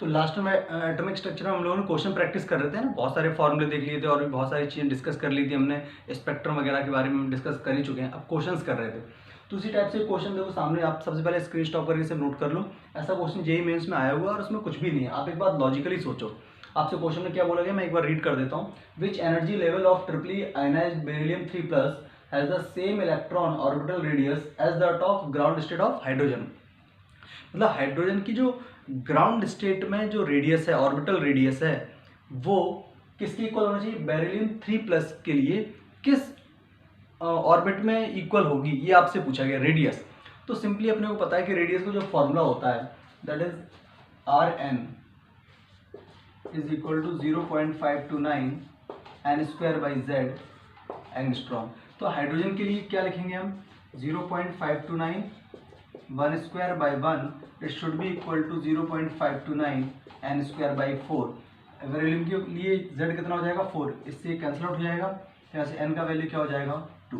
तो लास्ट में atomic structure में हम लोगों ने क्वेश्चन प्रैक्टिस कर रहे थे ना, बहुत सारे फॉर्मूले देख लिए थे और भी बहुत सारी चीज़ें डिस्कस कर ली थी हमने। स्पेक्ट्रम वगैरह के बारे में हम डिस्कस कर ही चुके हैं, अब क्वेश्चंस कर रहे थे। तो उसी टाइप से क्वेश्चन देखो सामने, आप सबसे पहले स्क्रीन स्टॉप करके इसे नोट कर लो। ऐसा क्वेश्चन जेईई मेंस में आया हुआ है और उसमें कुछ भी नहीं है। आप एक बात लॉजिकली सोचो, आपसे क्वेश्चन में क्या बोला गया, मैं एक बार रीड कर देता हूँ। Which energy level of triply ionised beryllium 3+ has the same electron orbital radius as that of ground state of hydrogen. मतलब हाइड्रोजन की जो ग्राउंड स्टेट में जो रेडियस है, ऑर्बिटल रेडियस है, वो किसकी इक्वल होना चाहिए, बेरिलियम 3+ के लिए किस ऑर्बिट में इक्वल होगी, ये आपसे पूछा गया रेडियस। तो सिंपली अपने को पता है कि रेडियस का जो फॉर्मूला होता है that is Rn is equal to 0.529 n² z angstrom. तो हाइड्रोजन के लिए क्या लिखेंगे हम, 0.529 1/1, it should be equal to 0.529 n²/4। Beryllium के लिए z कितना हो जाएगा 4, इससे कैंसिल आउट हो जाएगा, यहाँ से n का वैल्यू क्या हो जाएगा 2।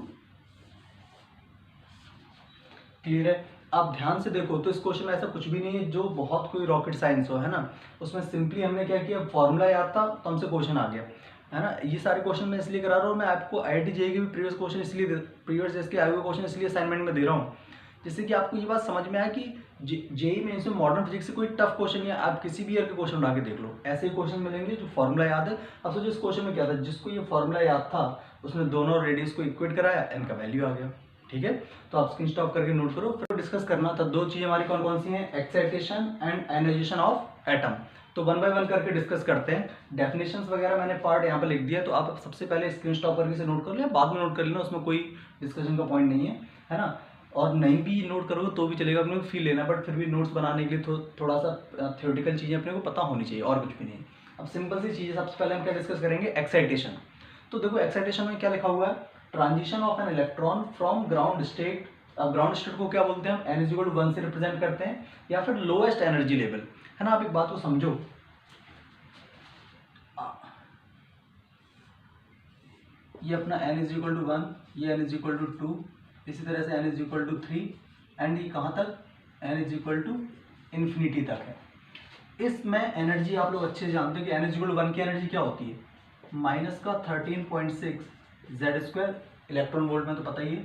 क्लियर है। आप ध्यान से देखो तो इस क्वेश्चन में ऐसा कुछ भी नहीं है जो बहुत कोई रॉकेट साइंस हो, है ना। उसमें सिंपली हमने क्या किया, फॉर्मूला याद था तो हमसे क्वेश्चन आ गया, है ना। ये सारे क्वेश्चन मैं इसलिए करा रहा हूँ, मैं आपको IIT JEE के भी प्रीवियस क्वेश्चन इसलिए प्रीवियस इसके आए हुए क्वेश्चन इसलिए असाइनमेंट में दे रहा हूँ, जिससे कि आपको ये बात समझ में आए कि जेईई में इसमें मॉडर्न फिजिक्स से कोई टफ क्वेश्चन नहीं है। आप किसी भी ईयर के क्वेश्चन उठा के देख लो, ऐसे ही क्वेश्चन मिलेंगे जो फॉर्मूला याद है। अब सोचो इस क्वेश्चन में क्या था, जिसको ये फॉर्मूला याद था उसने दोनों रेडियस को इक्वेट कराया, n का वैल्यू आ गया। ठीक है, तो आप स्क्रीन स्टॉप करके नोट करो। फिर डिस्कस करना था दो चीजें हमारी कौन कौन सी हैं, excitation and ionisation of atom. तो 1 बाय 1 करके डिस्कस करते हैं। डेफिनेशंस वगैरह मैंने पार्ट यहाँ पे लिख दिया, तो आप सबसे पहले स्क्रीन स्टॉप करके से नोट कर लिया, बाद में नोट कर लेना, उसमें कोई डिस्कशन का पॉइंट नहीं है ना। और नहीं भी नोट करोगे तो भी चलेगा, अपने को फील लेना, बट फिर भी नोट्स बनाने के लिए थोड़ा सा थ्योरेटिकल चीजें अपने को पता होनी चाहिए, और कुछ भी नहीं। अब सिंपल सी चीजें, सबसे पहले हम क्या डिस्कस करेंगे, एक्साइटेशन। तो देखो एक्साइटेशन में क्या लिखा हुआ है, transition of an electron from ground state. अब ग्राउंड स्टेट को क्या बोलते हैं हम, n=1 से रिप्रेजेंट करते हैं, या फिर लोएस्ट एनर्जी लेवल, है ना। आप एक बात को समझो, ये अपना n=1, ये n=2, इसी तरह से n=3, एंड ये कहाँ तक, n=इंफिनिटी तक है। इसमें एनर्जी आप लोग अच्छे से जानते हैं कि n=1 की एनर्जी क्या होती है, -13.6 z², इलेक्ट्रॉन वोल्ट में तो पता ही है,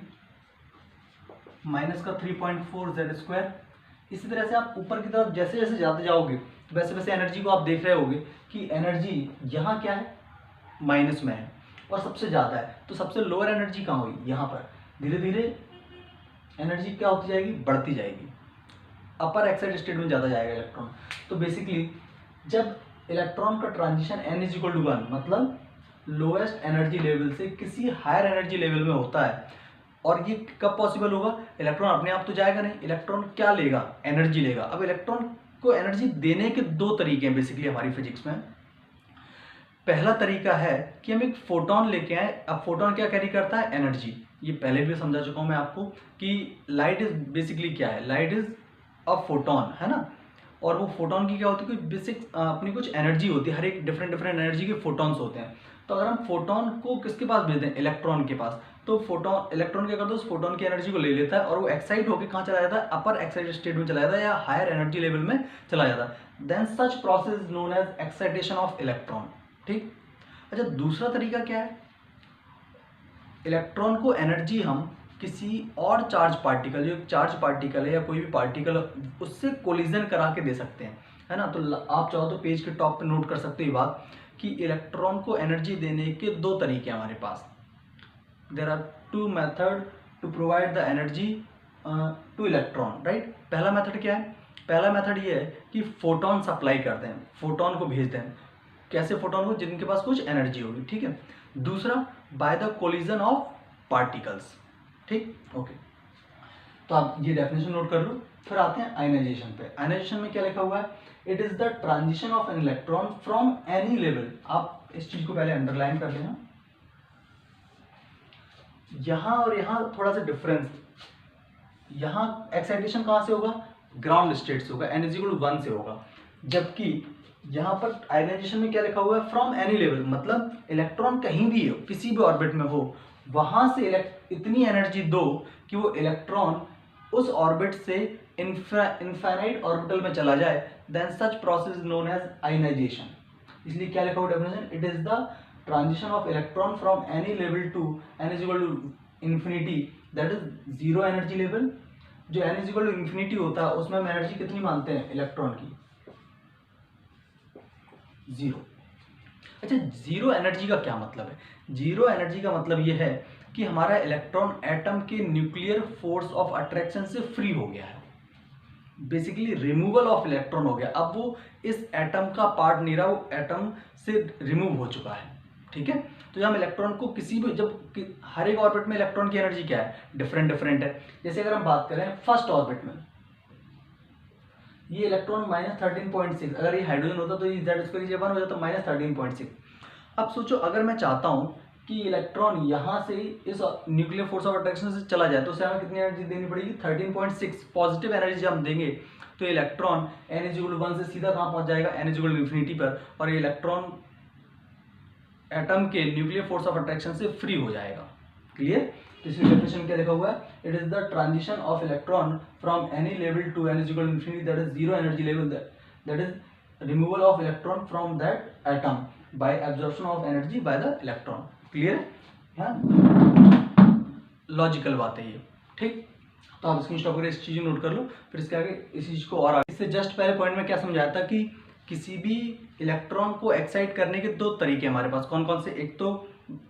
-3.4 z²। इसी तरह से आप ऊपर की तरफ जैसे जैसे जाते जाओगे वैसे वैसे एनर्जी को आप देख रहे होगे कि एनर्जी यहाँ क्या है, माइनस में है और सबसे ज़्यादा है। तो सबसे लोअर एनर्जी कहाँ हुई, यहाँ पर। धीरे धीरे एनर्जी क्या होती जाएगी, बढ़ती जाएगी, अपर एक्साइटेड स्टेट में ज़्यादा जाएगा इलेक्ट्रॉन। तो बेसिकली जब इलेक्ट्रॉन का ट्रांजिशन n=1, मतलब लोएस्ट एनर्जी लेवल से किसी हायर एनर्जी लेवल में होता है, और ये कब पॉसिबल होगा, इलेक्ट्रॉन अपने आप तो जाएगा नहीं, इलेक्ट्रॉन क्या लेगा, एनर्जी लेगा। अब इलेक्ट्रॉन को एनर्जी देने के दो तरीके हैं बेसिकली हमारी फिजिक्स में। पहला तरीका है कि हम एक फोटोन लेके आए। अब फोटोन क्या कैरी करता है, एनर्जी। ये पहले भी समझा चुका हूं मैं आपको कि लाइट इज बेसिकली क्या है, लाइट इज अ फोटोन, है ना। और वो फोटोन की क्या होती है, कुछ बेसिक अपनी कुछ एनर्जी होती है, हर एक डिफरेंट डिफरेंट एनर्जी के फोटॉन्स होते हैं। तो अगर हम फोटोन को किसके पास भेज दें, इलेक्ट्रॉन के पास, तो फोटोन, इलेक्ट्रॉन क्या करता है, उस फोटोन की एनर्जी को ले लेता है और वो एक्साइट होकर कहाँ चला जाता है, अपर एक्साइटेड स्टेट में चला जाता है या हायर एनर्जी लेवल में चला जाता है। Then such process is known as excitation of electron. ठीक। अच्छा, दूसरा तरीका क्या है, इलेक्ट्रॉन को एनर्जी हम किसी और चार्ज पार्टिकल, जो चार्ज पार्टिकल है या कोई भी पार्टिकल, उससे कोलिजन करा के दे सकते हैं, है ना। तो आप चाहो तो पेज के टॉप पे नोट कर सकते हो बात कि इलेक्ट्रॉन को एनर्जी देने के दो तरीके हैं हमारे पास। There are 2 method to provide the energy to electron, right. पहला मेथड क्या है, पहला मेथड ये है कि फोटोन सप्लाई करते हैं, फोटोन को भेजते हैं। कैसे, फोटोन को जिनके पास कुछ एनर्जी होगी, ठीक है। दूसरा, by the collision of particles. ठीक, ओके। तो आप ये डेफिनेशन नोट कर लो। फिर आते हैं आयनाइजेशन पे। आयनाइजेशन में क्या लिखा हुआ है, it is the transition of an electron from any level. आप इस चीज को पहले अंडरलाइन कर लेना, यहां और यहां थोड़ा सा डिफरेंस। यहां एक्साइटेशन कहां से होगा, ग्राउंड स्टेट से होगा, n=1 से होगा, जबकि यहां पर आयनाइजेशन में क्या लिखा हुआ है, फ्रॉम एनी लेवल, मतलब इलेक्ट्रॉन कहीं भी हो, किसी भी ऑर्बिट में हो, वहां से इतनी एनर्जी दो कि वो इलेक्ट्रॉन उस ऑर्बिट से इनफाइनाइट ऑर्बिटल में चला जाए, then such process is known as ionisation. इसलिए क्या लिखा हुआ definition, it is the transition of electron from any level to n is equal to infinity, that is zero energy level. जो n is equal to infinity होता है उसमें हम energy कितनी मानते हैं इलेक्ट्रॉन की, जीरो। अच्छा, जीरो एनर्जी का क्या मतलब है? जीरो एनर्जी का मतलब यह है कि हमारा इलेक्ट्रॉन एटम के न्यूक्लियर फोर्स ऑफ अट्रैक्शन से फ्री हो गया है, बेसिकली रिमूवल ऑफ इलेक्ट्रॉन हो गया। अब वो इस एटम का पार्ट नहीं रहा, वो एटम से रिमूव हो चुका है, ठीक है। तो जब हम इलेक्ट्रॉन को किसी भी, जब हर एक ऑर्बिट में इलेक्ट्रॉन की एनर्जी क्या है, डिफरेंट डिफरेंट है। जैसे अगर हम बात करें फर्स्ट ऑर्बिट में, ये इलेक्ट्रॉन -13.6, अगर ये हाइड्रोजन होता तो ये Z² 1 हो जाता -13.6। अब सोचो अगर मैं चाहता हूं कि इलेक्ट्रॉन यहां से इस न्यूक्लियर फोर्स ऑफ अट्रैक्शन से चला जाए, तो उसे हमें कितनी एनर्जी देनी पड़ेगी, 13.6 पॉजिटिव एनर्जी जब हम देंगे तो इलेक्ट्रॉन n=1 से सीधा कहां पहुंच जाएगा, n=इन्फिनिटी पर, और ये इलेक्ट्रॉन एटम के न्यूक्लियर फोर्स ऑफ अट्रैक्शन से फ्री हो जाएगा। क्लियर? तो इसकी डेफिनेशन क्या लिखा हुआ है, it is the transition of electron from any level to infinity, that is zero energy level, that is removal of electron from that atom by absorption of energy by the electron. Clear है? Logical बात है ये, ठीक। तो आप screenshot वगैरह इस चीज नोट कर लो, फिर इसके आगे इस चीज को और आगे। इससे जस्ट पहले पॉइंट में क्या समझाया था कि किसी भी इलेक्ट्रॉन को एक्साइट करने के दो तरीके हमारे पास, कौन कौन से, एक तो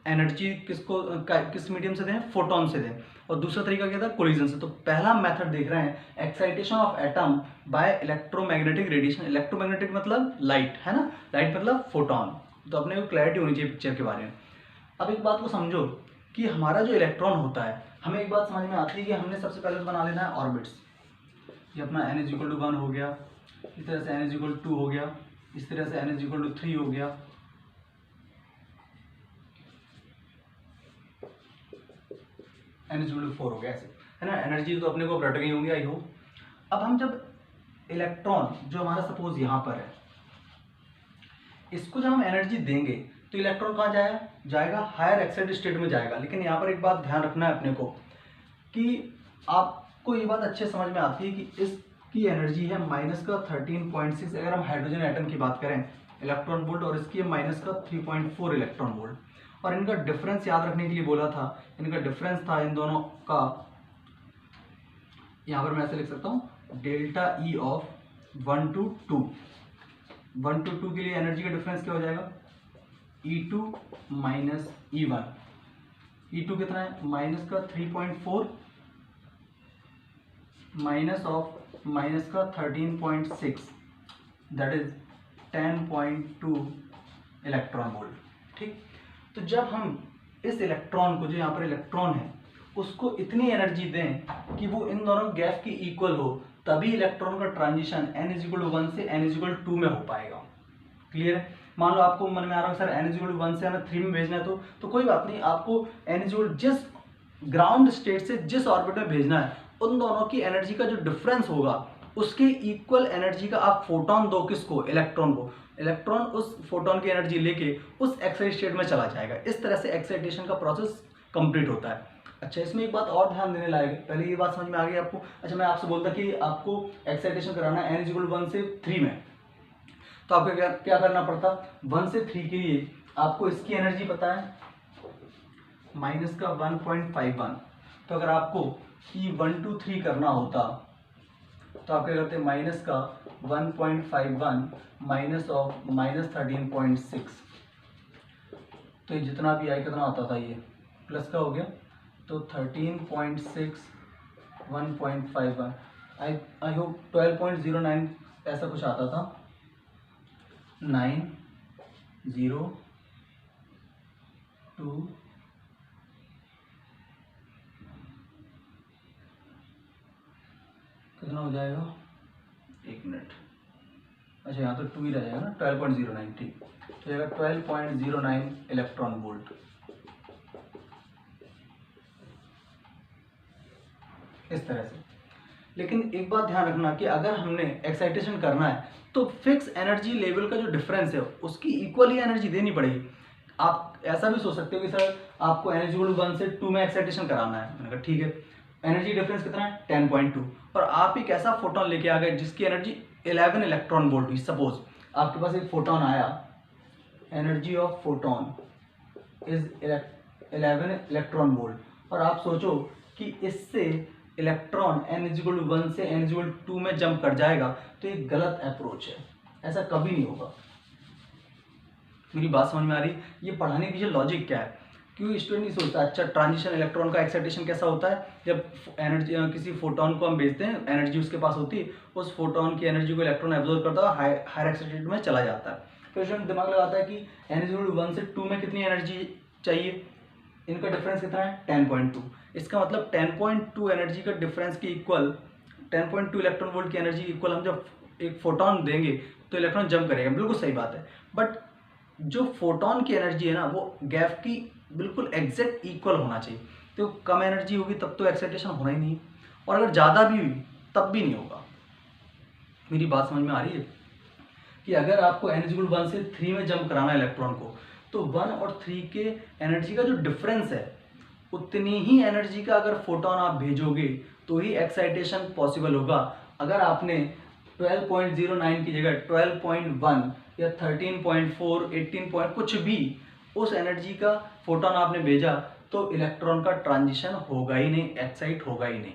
एनर्जी किस मीडियम से दें, फोटोन से दें, और दूसरा तरीका क्या था, कोलिजन से। तो पहला मेथड देख रहे हैं, excitation of atom bye electromagnetic radiation. Electromagnetic मतलब लाइट, है ना, लाइट मतलब फोटोन। तो अपने को क्लैरिटी होनी चाहिए पिक्चर के बारे में। अब एक बात को समझो कि हमारा जो इलेक्ट्रॉन होता है, हमें एक बात समझ में आती है कि हमने सबसे पहले बना लेना है ऑर्बिट्स। ये अपना n=1 हो गया, इस तरह से n=2 हो गया, इस तरह से n=3 हो गया, n=4 हो गया, ऐसे, है ना। एनर्जी तो अपने को रट गई होंगी, आई होप। अब हम जब इलेक्ट्रॉन जो हमारा सपोज यहाँ पर है, इसको जब हम एनर्जी देंगे तो इलेक्ट्रॉन कहाँ जाएगा, हायर एक्साइटेड स्टेट में जाएगा। लेकिन यहाँ पर एक बात ध्यान रखना है अपने को कि आपको ये बात अच्छे समझ में आती है कि इसकी एनर्जी है -13.6, अगर हम हाइड्रोजन एटम की बात करें, इलेक्ट्रॉन वोल्ट, और इसकी है -3.4 इलेक्ट्रॉन वोल्ट। और इनका डिफरेंस याद रखने के लिए बोला था, इनका डिफरेंस था इन दोनों का, यहाँ पर मैं ऐसे लिख सकता हूँ, delta E of 1 to 2। 1 to 2 के लिए एनर्जी का डिफरेंस क्या हो जाएगा, E2 माइनस E1। E2 कितना है, -3.4 minus of -13.6, that is 10.2 electron volt, ठीक। तो जब हम इस इलेक्ट्रॉन को, जो यहाँ पर इलेक्ट्रॉन है, उसको इतनी एनर्जी दें कि वो इन दोनों गैस की इक्वल हो, तभी इलेक्ट्रॉन का ट्रांजिशन n=1 से n=2 में हो पाएगा। क्लियर है? मान लो आपको मन में आ रहा है सर n=1 से हमें 3 में भेजना है, तो कोई बात नहीं, आपको n= जिस ग्राउंड स्टेट से जिस ऑर्बिट में भेजना है, उन दोनों की एनर्जी का जो डिफरेंस होगा उसके इक्वल एनर्जी का आप फोटोन दो, किसको, इलेक्ट्रॉन को। इलेक्ट्रॉन उस फोटोन की एनर्जी लेके उस एक्साइट स्टेट में चला जाएगा। इस तरह से एक्साइटेशन का प्रोसेस कंप्लीट होता है। अच्छा, इसमें एक बात और ध्यान देने लायक है, पहले ये बात समझ में आ गई आपको। अच्छा, मैं आपसे बोलता कि आपको एक्साइटेशन कराना है n=1 से 3 में, तो आपको क्या करना पड़ता, 1 से 3 के लिए आपको इसकी एनर्जी पता है -1.51। तो अगर आपको E1 to 3 करना होता तो आप क्या करते, -1.51 माइनस ऑफ -13.6, तो ये जितना भी आई कितना आता था, ये प्लस का हो गया, तो 13.6 1.51, आई होप 12.09 ऐसा कुछ आता था, 9 0 2 कितना हो जाएगा, एक मिनट, अच्छा यहाँ तो 2 ही रह जाएगा ना, 12.09, ठीक, तो जाएगा 12.09 इलेक्ट्रॉन वोल्ट। इस तरह से। लेकिन एक बात ध्यान रखना कि अगर हमने एक्साइटेशन करना है तो फिक्स एनर्जी लेवल का जो डिफरेंस है उसकी इक्वल ही एनर्जी देनी पड़ेगी। आप ऐसा भी सोच सकते हो कि सर आपको n=1 से 2 में एक्साइटेशन कराना है, मैंने कहा ठीक है, एनर्जी डिफरेंस कितना है 10.2, और आप एक ऐसा फोटोन लेके आ गए जिसकी एनर्जी 11 इलेक्ट्रॉन वोल्ट हुई। सपोज आपके पास एक फोटोन आया, energy of photon is 11 electron volt, और आप सोचो कि इससे इलेक्ट्रॉन n=1 से n=2 में जंप कर जाएगा, तो ये गलत अप्रोच है, ऐसा कभी नहीं होगा। मेरी बात समझ में आ रही? ये पढ़ाने के पीछे लॉजिक क्या है? क्योंकि स्टूडेंट नहीं सोचता अच्छा ट्रांजिशन इलेक्ट्रॉन का एक्साइटेशन कैसा होता है, जब एनर्जी किसी फोटोन को हम भेजते हैं, एनर्जी उसके पास होती है, उस फोटोन की एनर्जी को इलेक्ट्रॉन एब्जॉर्ब करता है, हायर एक्साइटेड में चला जाता है। फिर स्टूडेंट दिमाग लगाता है कि n=1 से 2 में कितनी एनर्जी चाहिए, इनका डिफरेंस कितना है 10.2। इसका मतलब 10.2 एनर्जी का डिफरेंस के इक्वल 10.2 इलेक्ट्रॉन वोल्ट की एनर्जी इक्वल हम जब एक फोटोन देंगे तो इलेक्ट्रॉन जंप करेगा। बिल्कुल सही बात है, बट जो फोटोन की एनर्जी है ना वो गैप की बिल्कुल एग्जैक्ट इक्वल होना चाहिए। तो कम एनर्जी होगी तब तो एक्साइटेशन होना ही नहीं, और अगर ज़्यादा भी हुई तब भी नहीं होगा। मेरी बात समझ में आ रही है कि अगर आपको n=1 से 3 में जंप कराना है इलेक्ट्रॉन को, तो 1 और 3 के एनर्जी का जो डिफरेंस है उतनी ही एनर्जी का अगर फोटोन आप भेजोगे तो ही एक्साइटेशन पॉसिबल होगा। अगर आपने 12.09 की जगह 12.1 या 13.4 18 कुछ भी उस एनर्जी का फोटोन आपने भेजा तो इलेक्ट्रॉन का ट्रांजिशन होगा ही नहीं, एक्साइट होगा ही नहीं।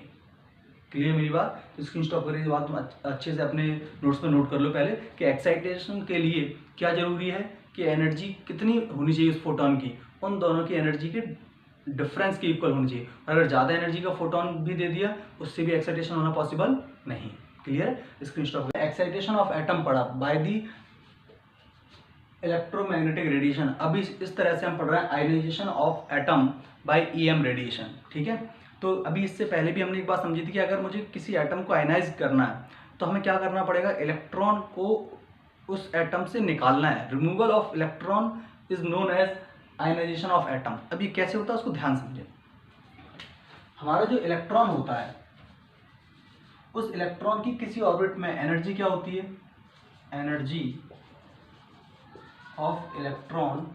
क्लियर मेरी बात? तो स्क्रीन स्टॉप करिए, बात तुम अच्छे से अपने नोट्स में नोट कर लो पहले कि एक्साइटेशन के लिए क्या जरूरी है कि एनर्जी कितनी होनी चाहिए उस फोटोन की, उन दोनों की एनर्जी के डिफरेंस की इक्वल होनी चाहिए। और अगर ज़्यादा एनर्जी का फोटोन भी दे दिया उससे भी एक्साइटेशन होना पॉसिबल नहीं। Clear? Screen stop. Excitation of atom पढ़ा बाय दी इलेक्ट्रोमैग्नेटिक रेडिएशन। अभी इस तरह से हम पढ़ रहे हैं ionisation of atom by EM radiation. ठीक है, तो अभी इससे पहले भी हमने एक बात समझी थी कि अगर मुझे किसी एटम को आयनाइज करना है तो हमें क्या करना पड़ेगा, इलेक्ट्रॉन को उस एटम से निकालना है। Removal of electron is known as ionisation of atom. अब ये कैसे होता है उसको ध्यान समझें। हमारा जो इलेक्ट्रॉन होता है उस इलेक्ट्रॉन की किसी ऑर्बिट में एनर्जी क्या होती है, एनर्जी ऑफ इलेक्ट्रॉन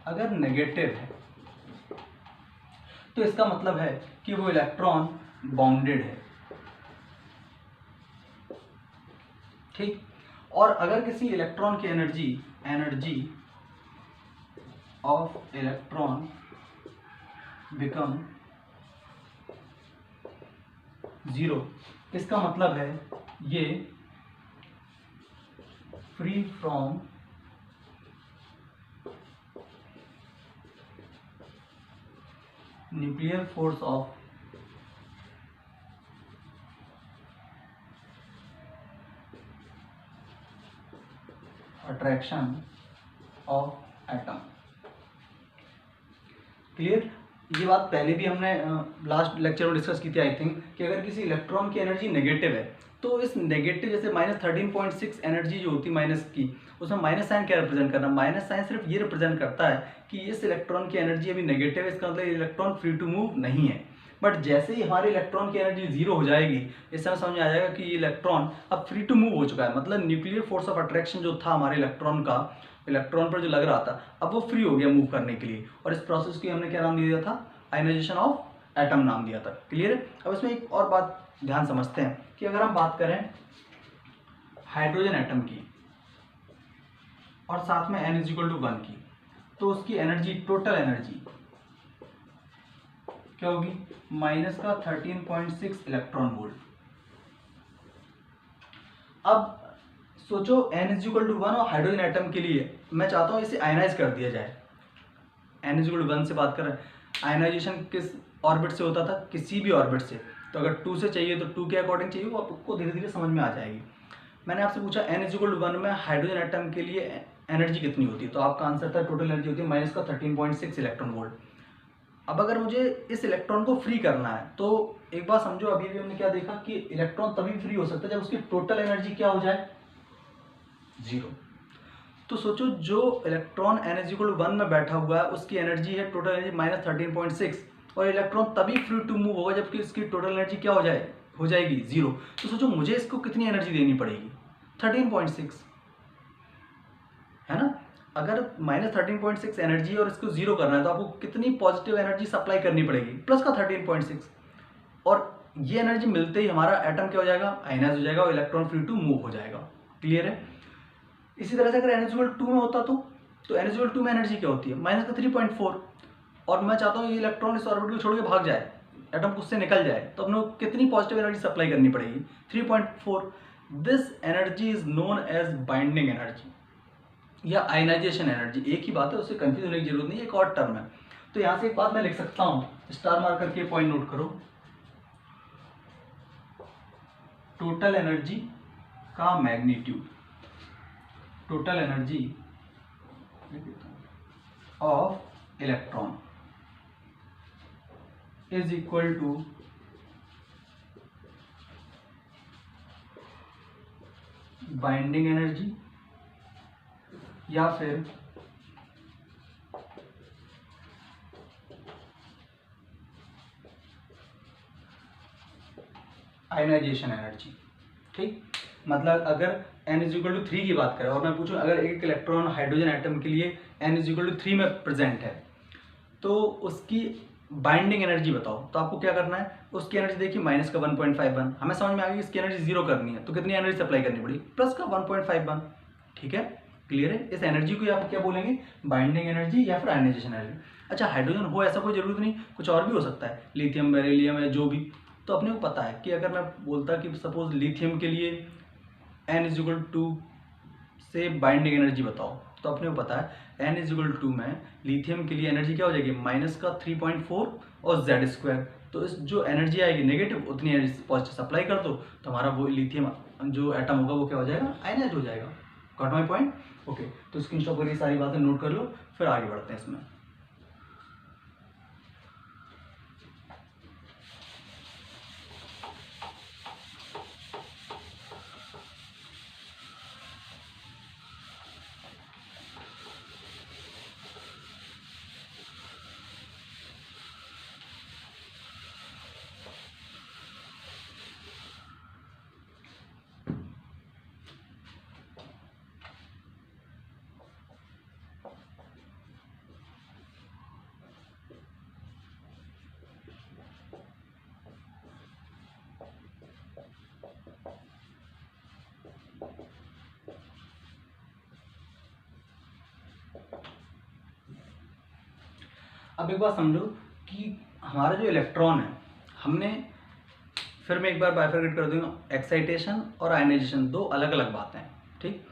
अगर नेगेटिव है तो इसका मतलब है कि वो इलेक्ट्रॉन बाउंडेड है। ठीक, और अगर किसी इलेक्ट्रॉन की एनर्जी ऑफ इलेक्ट्रॉन बिकम 0, इसका मतलब है ये free from nuclear force of attraction of atom. Clear? ये बात पहले भी हमने लास्ट लेक्चर में डिस्कस की थी आई थिंक, कि अगर किसी इलेक्ट्रॉन की एनर्जी नेगेटिव है तो इस नेगेटिव जैसे -13.6 एनर्जी जो होती है माइनस की, उसमें माइनस साइन क्या रिप्रेजेंट करना, माइनस साइन सिर्फ ये रिप्रेजेंट करता है कि इस इलेक्ट्रॉन की एनर्जी अभी नेगेटिव है, इसका मतलब इलेक्ट्रॉन फ्री टू मूव नहीं है। बट जैसे ही हमारे इलेक्ट्रॉन की एनर्जी 0 हो जाएगी, इस समय समझ में आ जाएगा कि ये इलेक्ट्रॉन अब फ्री टू मूव हो चुका है। मतलब न्यूक्लियर फोर्स ऑफ अट्रैक्शन जो था हमारे इलेक्ट्रॉन का, इलेक्ट्रॉन पर जो लग रहा था, अब वो फ्री हो गया मूव करने के लिए, और इस प्रोसेस को हमने क्या नाम दिया था, आयनाइजेशन ऑफ एटम नाम दिया था। क्लियर है? अब इसमें एक और बात ध्यान समझते हैं कि अगर हम बात करें हाइड्रोजन एटम की और साथ में n=1 की, तो उसकी एनर्जी, टोटल एनर्जी क्या होगी, -13.6 इलेक्ट्रॉन वोल्ट। अब सोचो n=1 और हाइड्रोजन एटम के लिए मैं चाहता हूं इसे आयनाइज कर दिया जाए। n=1 से बात कर रहे हैं, आयनाइजेशन किस ऑर्बिट से होता था, किसी भी ऑर्बिट से। तो अगर 2 से चाहिए तो 2 के अकॉर्डिंग चाहिए, वो आपको धीरे धीरे समझ में आ जाएगी। मैंने आपसे पूछा n=1 में हाइड्रोजन एटम के लिए एनर्जी कितनी होती है, तो आपका आंसर था टोटल एनर्जी होती है -13.6 इलेक्ट्रॉन वोल्ट। अब अगर मुझे इस इलेक्ट्रॉन को फ्री करना है तो एक बात समझो, अभी भी हमने क्या देखा कि इलेक्ट्रॉन तभी फ्री हो सकता है जब उसकी टोटल एनर्जी क्या हो जाए, 0। तो सोचो जो इलेक्ट्रॉन n=1 में बैठा हुआ है उसकी एनर्जी है टोटल एनर्जी -13.6, और इलेक्ट्रॉन तभी फ्री टू मूव होगा जबकि इसकी टोटल एनर्जी क्या हो जाएगी 0। तो सोचो मुझे इसको कितनी एनर्जी देनी पड़ेगी, 13.6, है ना। अगर -13.6 एनर्जी और इसको जीरो करना है तो आपको कितनी पॉजिटिव एनर्जी सप्लाई करनी पड़ेगी, प्लस का 13.6। और ये एनर्जी मिलते ही हमारा एटम क्या हो जाएगा, आयनाइज हो जाएगा और इलेक्ट्रॉन फ्री टू मूव हो जाएगा। क्लियर है। इसी तरह से अगर n=2 में होता तो n=2 में एनर्जी क्या होती है, -3.4। और मैं चाहता हूँ ये इलेक्ट्रॉन इस ऑर्बिट को छोड़ के भाग जाए, एटम उससे निकल जाए, तो अपने को कितनी पॉजिटिव एनर्जी सप्लाई करनी पड़ेगी, 3.4। This energy is known as binding energy या आयनाइजेशन एनर्जी, एक ही बात है, उससे कंफ्यूज होने की जरूरत नहीं, एक और टर्म है। तो यहाँ से एक बात मैं लिख सकता हूँ, स्टार मार्क करके पॉइंट नोट करो, टोटल एनर्जी का magnitude, total energy of electron is equal to binding energy या फिर आयनाइजेशन एनर्जी। ठीक, मतलब अगर n=3 की बात करें और मैं पूछूं अगर एक इलेक्ट्रॉन हाइड्रोजन एटम के लिए n=3 में प्रेजेंट है तो उसकी बाइंडिंग एनर्जी बताओ, तो आपको क्या करना है, उसकी एनर्जी देखिए माइनस का 1.51, हमें समझ में आ गई इसकी एनर्जी जीरो करनी है तो कितनी एनर्जी सप्लाई करनी पड़ी, प्लस का 1.51। ठीक है, क्लियर है। इस एनर्जी को आप क्या बोलेंगे, बाइंडिंग एनर्जी या फिर आयनाइजेशन एनर्जी। अच्छा, हाइड्रोजन हो ऐसा कोई जरूरत नहीं, कुछ और भी हो सकता है, लिथियम, बेरिलियम या जो भी। तो अपने को पता है कि अगर मैं बोलता कि सपोज लिथियम के लिए n=2 से बाइंडिंग एनर्जी बताओ, तो अपने को पता है n=2 में लिथियम के लिए एनर्जी क्या हो जाएगी, माइनस का 3.4 और z²। तो इस जो एनर्जी आएगी नेगेटिव उतनी एनर्जी पॉजिटिव सप्लाई कर दो तो हमारा वो लिथियम जो एटम होगा वो क्या हो जाएगा, आयनाइज हो जाएगा। Got my point. ओके, तो स्क्रीनशॉट करके सारी बातें नोट कर लो, फिर आगे बढ़ते हैं इसमें। अब एक बात समझो कि हमारा जो इलेक्ट्रॉन है, हमने फिर मैं एक बार बाइफरकेट कर दूंगा, एक्साइटेशन और आयनाइजेशन दो अलग अलग बातें हैं। ठीक,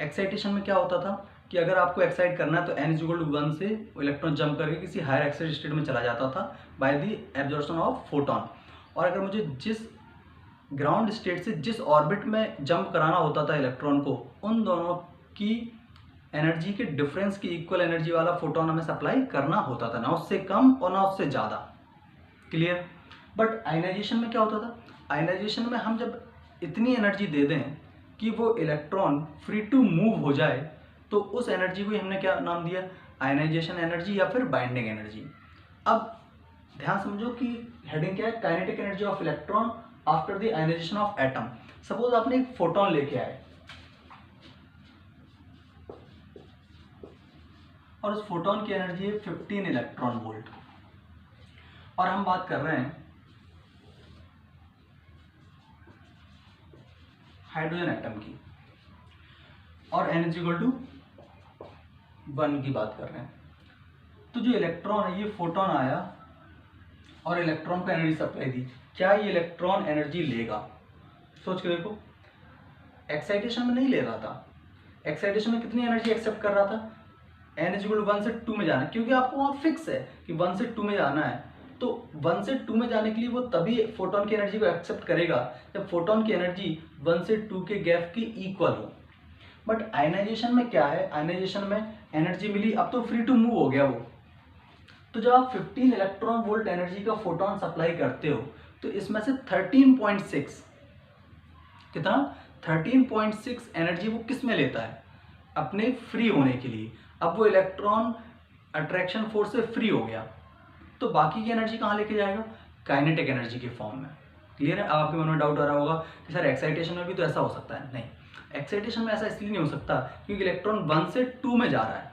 एक्साइटेशन में क्या होता था कि अगर आपको एक्साइट करना है तो n=1 से इलेक्ट्रॉन जंप करके किसी हायर एक्साइटेड स्टेट में चला जाता था by the absorption of photon. और अगर मुझे जिस ग्राउंड स्टेट से जिस ऑर्बिट में जंप कराना होता था इलेक्ट्रॉन को, उन दोनों की एनर्जी के डिफरेंस की इक्वल एनर्जी वाला फोटोन हमें सप्लाई करना होता था, ना उससे कम और ना उससे ज़्यादा। क्लियर। बट आयनाइजेशन में क्या होता था, आयनाइजेशन में हम जब इतनी एनर्जी दे दें कि वो इलेक्ट्रॉन फ्री टू मूव हो जाए तो उस एनर्जी को हमने क्या नाम दिया, आयनाइजेशन एनर्जी या फिर बाइंडिंग एनर्जी। अब ध्यान समझो कि हेडिंग क्या है, kinetic energy of electron after the ionisation of atom. Suppose आपने एक फोटोन लेके आए और उस फोटोन की एनर्जी है 15 इलेक्ट्रॉन वोल्ट, और हम बात कर रहे हैं हाइड्रोजन एटम की, और n=1 की बात कर रहे हैं। तो जो इलेक्ट्रॉन है, ये फोटोन आया और इलेक्ट्रॉन को एनर्जी सप्लाई दी, क्या ये इलेक्ट्रॉन एनर्जी लेगा? सोच के देखो, एक्साइटेशन में नहीं ले रहा था, एक्साइटेशन में कितनी एनर्जी एक्सेप्ट कर रहा था, n=1 से 2 में जाना, क्योंकि आपको वहाँ फिक्स है कि 1 से 2 में जाना है। तो 1 से 2 में जाने के लिए वो तभी फोटोन की एनर्जी को एक्सेप्ट करेगा जब फोटोन की एनर्जी 1 से 2 के गैप की इक्वल हो। बट आयनाइजेशन में क्या है, आयनाइजेशन में एनर्जी मिली, अब तो फ्री टू मूव हो गया वो। तो जब आप 15 इलेक्ट्रॉन वोल्ट एनर्जी का फोटोन सप्लाई करते हो तो इसमें से 13.6 कितना, 13.6 एनर्जी वो किस में लेता है, अपने फ्री होने के लिए। अब वो इलेक्ट्रॉन अट्रैक्शन फोर्स से फ्री हो गया, तो बाकी की एनर्जी कहाँ लेके जाएगा, काइनेटिक एनर्जी के फॉर्म में। क्लियर है। अब आपके मन में डाउट आ रहा होगा कि सर एक्साइटेशन में भी तो ऐसा हो सकता है, नहीं, एक्साइटेशन में ऐसा इसलिए नहीं हो सकता क्योंकि इलेक्ट्रॉन 1 से 2 में जा रहा है।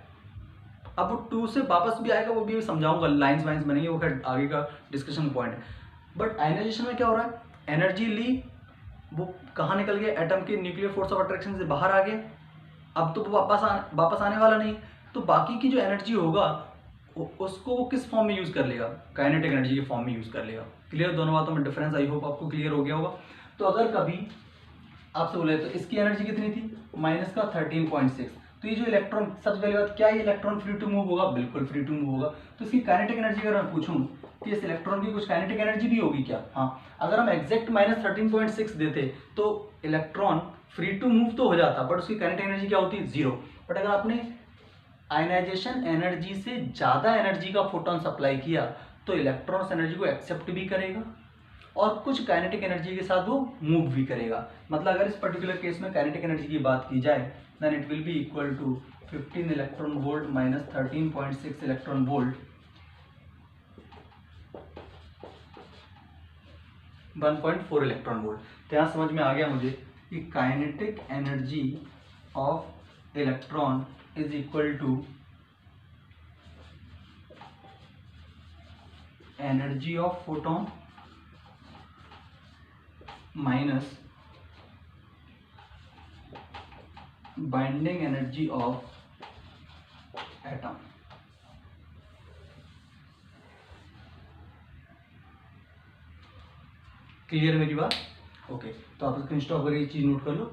अब वो 2 से वापस भी आएगा, वो भी समझाऊंगा, लाइंस वाइंस बनेंगे, वो खैर आगे का डिस्कशन पॉइंट है। बट आयनाइजेशन में क्या हो रहा है, एनर्जी ली, वो कहाँ निकल गया, एटम के न्यूक्लियर फोर्स ऑफ अट्रैक्शन से बाहर आ गया, अब तो वो वापस आने वाला नहीं। तो बाकी की जो एनर्जी होगा उसको वो किस फॉर्म में यूज कर लेगा, काइनेटिक एनर्जी के फॉर्म में यूज कर लेगा। क्लियर, दोनों बातों में डिफरेंस आई होप आपको क्लियर हो गया होगा। तो अगर कभी आपसे बोले तो इसकी एनर्जी कितनी थी, माइनस का 13.6, तो ये जो इलेक्ट्रॉन, सबसे पहली बात, क्या ये इलेक्ट्रॉन फ्री टू मूव होगा, बिल्कुल फ्री टू मूव होगा। तो इसकी काइनेटिक एनर्जी अगर मैं पूछूं कि इस इलेक्ट्रॉन की कुछ काइनेटिक एनर्जी भी होगी क्या, हाँ, अगर हम एग्जैक्ट माइनस 13.6 देते तो इलेक्ट्रॉन फ्री टू मूव तो हो जाता, बट उसकी काइनेटिक एनर्जी क्या होती, 0। बट अगर आपने आयनाइजेशन एनर्जी से ज़्यादा एनर्जी का फोटोन सप्लाई किया तो इलेक्ट्रॉन उस एनर्जी को एक्सेप्ट भी करेगा और कुछ काइनेटिक एनर्जी के साथ वो मूव भी करेगा। मतलब अगर इस पर्टिकुलर केस में काइनेटिक एनर्जी की बात की जाए, then it will be equal to 15 electron volt minus 13.6 electron volt, 1.4 electron volt. तो यहाँ समझ में आ गया मुझे कि kinetic energy of electron is equal to energy of photon minus binding energy of atom. Clear मेरी बात? ओके, तो आप स्क्रीन स्टॉप करके ये चीज नोट कर लो।